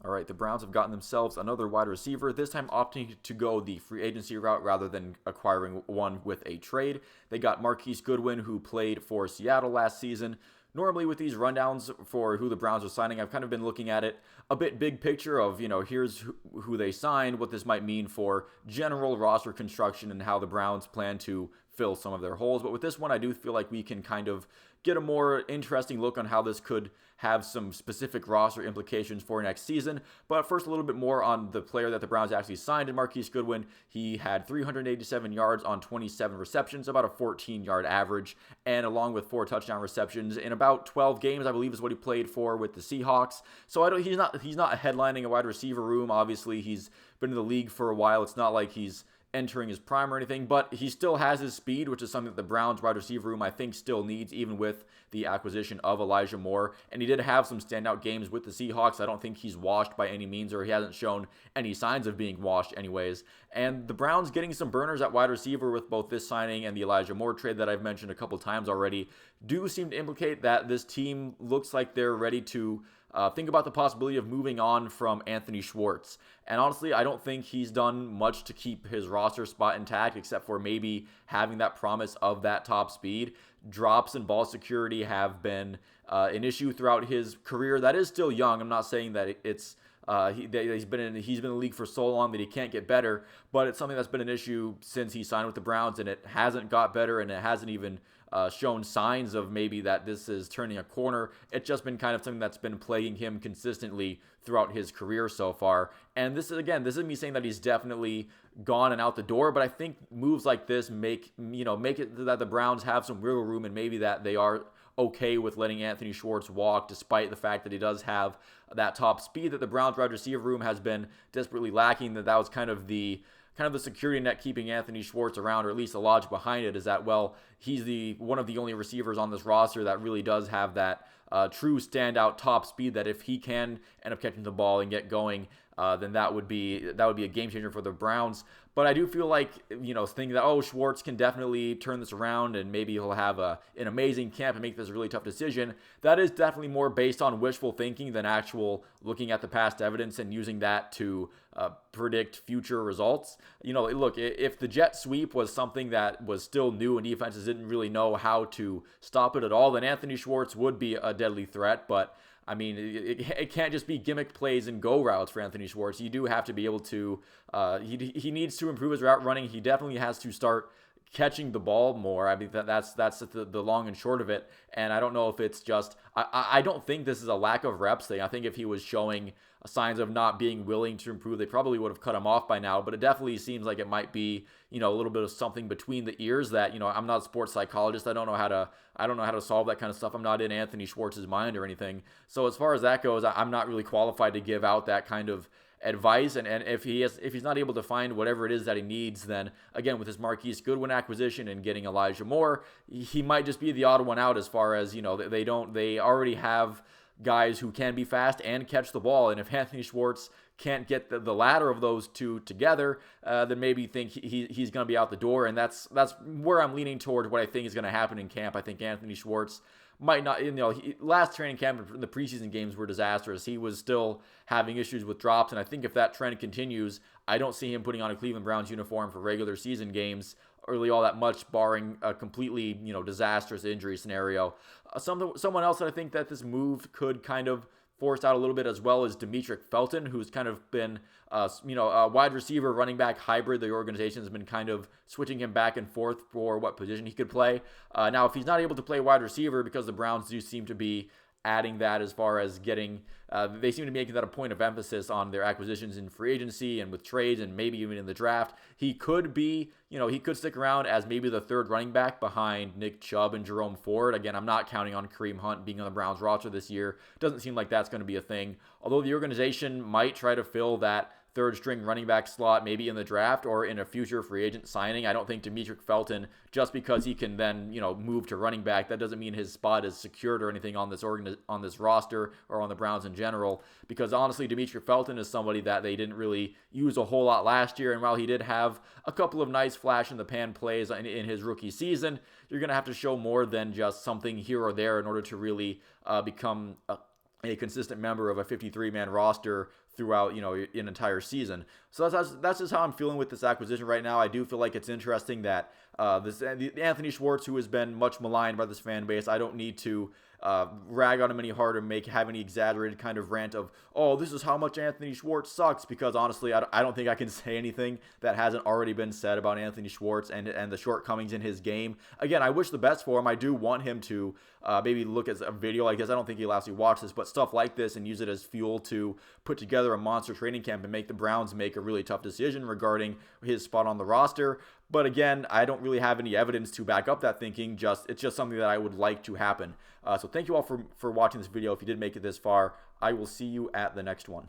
All right, the Browns have gotten themselves another wide receiver, this time opting to go the free agency route rather than acquiring one with a trade. They got Marquise Goodwin, who played for Seattle last season. Normally with these rundowns for who the Browns are signing, I've kind of been looking at it a bit big picture of, here's who they signed, what this might mean for general roster construction and how the Browns plan to fill some of their holes. But with this one, I do feel like we can kind of get a more interesting look on how this could have some specific roster implications for next season. But first, a little bit more on the player that the Browns actually signed in Marquise Goodwin. He had 387 yards on 27 receptions, about a 14-yard average, and along with 4 touchdown receptions in about 12 games, I believe is what he played for with the Seahawks. So he's not headlining a wide receiver room. Obviously, he's been in the league for a while. It's not like he's entering his prime or anything, but he still has his speed, which is something that the Browns wide receiver room I think still needs, even with the acquisition of Elijah Moore. And he did have some standout games with the Seahawks. I don't think he's washed by any means, or he hasn't shown any signs of being washed anyways. And the Browns getting some burners at wide receiver with both this signing and the Elijah Moore trade that I've mentioned a couple times already do seem to implicate that this team looks like they're ready to think about the possibility of moving on from Anthony Schwartz. And honestly, I don't think he's done much to keep his roster spot intact, except for maybe having that promise of that top speed. Drops and ball security have been an issue throughout his career. That is still young. I'm not saying that it's he's been in the league for so long that he can't get better, but it's something that's been an issue since he signed with the Browns, and it hasn't got better, and it hasn't even shown signs of maybe that this is turning a corner. It's just been kind of something that's been plaguing him consistently throughout his career so far. And this is me saying that he's definitely gone and out the door, but I think moves like this make it that the Browns have some wiggle room, and maybe that they are okay with letting Anthony Schwartz walk, despite the fact that he does have that top speed that the Browns wide receiver room has been desperately lacking. That was kind of the security net keeping Anthony Schwartz around, or at least the logic behind it is that, well, he's one of the only receivers on this roster that really does have that true standout top speed, that if he can end up catching the ball and get going, then that would be a game changer for the Browns. But I do feel like, thinking that, Schwartz can definitely turn this around and maybe he'll have an amazing camp and make this a really tough decision. That is definitely more based on wishful thinking than actual looking at the past evidence and using that to predict future results. Look, if the jet sweep was something that was still new and defenses didn't really know how to stop it at all, then Anthony Schwartz would be a deadly threat. But I mean, it can't just be gimmick plays and go routes for Anthony Schwartz. You do have to be able to, he needs to improve his route running. He definitely has to start catching the ball more. I mean, that's the long and short of it. And I don't know if it's just, I don't think this is a lack of reps thing. I think if he was showing signs of not being willing to improve, they probably would have cut him off by now. But it definitely seems like it might be, a little bit of something between the ears that, I'm not a sports psychologist. I don't know how to solve that kind of stuff. I'm not in Anthony Schwartz's mind or anything. So as far as that goes, I'm not really qualified to give out that kind of advice. And if he's not able to find whatever it is that he needs, then again, with his Marquise Goodwin acquisition and getting Elijah Moore, he might just be the odd one out, as far as, they already have guys who can be fast and catch the ball. And if Anthony Schwartz can't get the latter of those two together, then maybe think he's going to be out the door. And that's where I'm leaning toward what I think is going to happen in camp. I think Anthony Schwartz might not, last training camp in the preseason games were disastrous. He was still having issues with drops, and I think if that trend continues, I don't see him putting on a Cleveland Browns uniform for regular season games really all that much, barring a completely, disastrous injury scenario. Someone else that I think that this move could kind of force out a little bit as well is Demetric Felton, who's kind of been, a wide receiver, running back hybrid. The organization has been kind of switching him back and forth for what position he could play. Now, if he's not able to play wide receiver, because the Browns do seem to be adding that as far as getting, they seem to be making that a point of emphasis on their acquisitions in free agency and with trades and maybe even in the draft. He could be, he could stick around as maybe the third running back behind Nick Chubb and Jerome Ford. Again, I'm not counting on Kareem Hunt being on the Browns roster this year. Doesn't seem like that's going to be a thing. Although the organization might try to fill that third string running back slot maybe in the draft or in a future free agent signing. I don't think Demetric Felton, just because he can then, move to running back, that doesn't mean his spot is secured or anything on this roster or on the Browns in general. Because honestly, Demetric Felton is somebody that they didn't really use a whole lot last year. And while he did have a couple of nice flash in the pan plays in his rookie season, you're going to have to show more than just something here or there in order to really become a consistent member of a 53-man roster throughout, an entire season. So that's just how I'm feeling with this acquisition right now. I do feel like it's interesting that the Anthony Schwartz, who has been much maligned by this fan base, I don't need to rag on him any harder, have any exaggerated kind of rant of, oh, this is how much Anthony Schwartz sucks, because honestly, I don't think I can say anything that hasn't already been said about Anthony Schwartz and the shortcomings in his game. Again, I wish the best for him. I do want him to maybe look at a video like this. I don't think he'll actually watch this, but stuff like this, and use it as fuel to put together a monster training camp and make the Browns make a really tough decision regarding his spot on the roster. But again, I don't really have any evidence to back up that thinking. It's just something that I would like to happen. So thank you all for watching this video. If you did make it this far, I will see you at the next one.